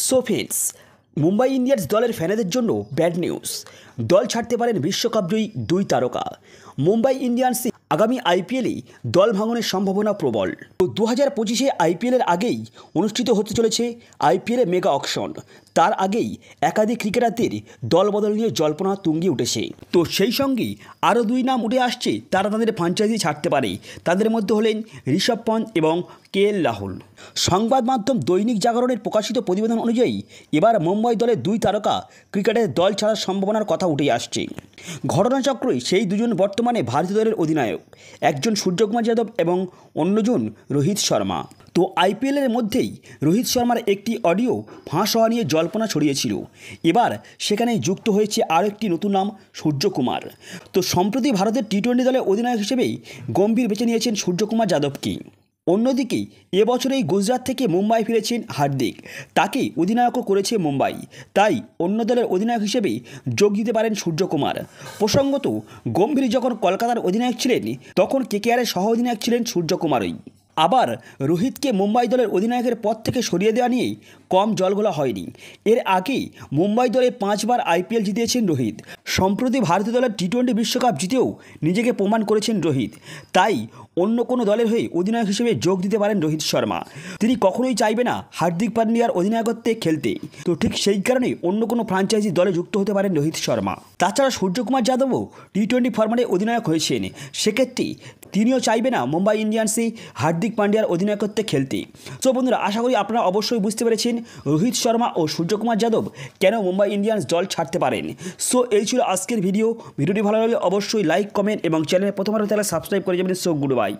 So friends, Mumbai Indians দলের ফ্যানেদের জন্য bad news. দল ছাড়তে পারেন বিশ্বকাপজয়ী দুই তারকা। মুম্বাই ইন্ডিয়ান্সে আগামী আইপিএলে দল ভাঙনের সম্ভাবনা প্রবল। তো 2025-এ আইপিএলের আগেই অনুষ্ঠিত হতে চলেছে আইপিএলে মেগা অকশন। তার আগেই একাধিক ক্রিকেটারদের দল বদল নিয়ে জল্পনা তুঙ্গে উঠেছে। তো সেই সঙ্গেই আরও দুই নাম উঠে আসছে, তারা তাদের ফ্র্যাঞ্চাইজি ছাড়তে পারে। তাদের মধ্যে হলেন ঋষভ পন্থ এবং কেএল রাহুল। সংবাদ মাধ্যম দৈনিক জাগরণের প্রকাশিত প্রতিবেদন অনুযায়ী এবার মুম্বাই দলের দুই তারকা ক্রিকেটের দল ছাড়ার সম্ভাবনার কথা উঠে আসছে। ঘটনাচক্রে সেই দুজন বর্তমানে ভারতীয় দলের অধিনায়ক, একজন সূর্যকুমার যাদব এবং অন্যজন রোহিত শর্মা। তো আইপিএলের মধ্যেই রোহিত শর্মার একটি অডিও ফাঁস হওয়া নিয়ে জল্পনা ছড়িয়েছিল। এবার সেখানে যুক্ত হয়েছে আরও একটি নতুন নাম, সূর্যকুমার। তো সম্প্রতি ভারতের টি-20 দলের অধিনায়ক হিসেবেই গম্ভীর বেছে নিয়েছেন সূর্যকুমার যাদবকে। অন্যদিকে এবছরেই গুজরাট থেকে মুম্বাই ফিরেছেন হার্দিক, তাকে অধিনায়কও করেছে মুম্বাই। তাই অন্য দলের অধিনায়ক হিসেবে যোগ দিতে পারেন সূর্যকুমার। প্রসঙ্গত, গম্ভীর যখন কলকাতার অধিনায়ক ছিলেন তখন কেকেআরের সহ অধিনায়ক ছিলেন সূর্যকুমারই। আবার রোহিতকে মুম্বাই দলের অধিনায়কের পদ থেকে সরিয়ে দেওয়া নিয়ে কম জলঘোলা হয়নি। এর আগে মুম্বাই দলে 5 বার আইপিএল জিতিয়েছেন রোহিত। সম্প্রতি ভারতীয় দলের টি-20 বিশ্বকাপ জিতেও নিজেকে প্রমাণ করেছেন রোহিত। তাই অন্য কোনো দলের হয়ে অধিনায়ক হিসেবে যোগ দিতে পারেন রোহিত শর্মা। তিনি কখনোই চাইবে না হার্দিক পান্ডিয়ার অধিনায়কত্বে খেলতে। তো ঠিক সেই কারণে অন্য কোনো ফ্র্যাঞ্চাইজি দলে যুক্ত হতে পারেন রোহিত শর্মা। তাছাড়া সূর্যকুমার যাদবও টি-20 ফরম্যাটে অধিনায়ক হয়েছেন। সেক্ষেত্রে তিনিও চাইবে না মুম্বাই ইন্ডিয়ান্সে হার্দিক পান্ডিয়ার অধিনায়কত্বে খেলতে। তো বন্ধুরা, আশা করি আপনারা অবশ্যই বুঝতে পেরেছেন রোহিত শর্মা ও সূর্যকুমার যাদব কেন মুম্বাই ইন্ডিয়ান্স দল ছাড়তে পারেন। সো এই ছিল আজকের ভিডিওটি ভালো লাগলে অবশ্যই লাইক, কমেন্ট এবং চ্যানেলে প্রথমবার তাহলে সাবস্ক্রাইব করে যাবেন। So good bye.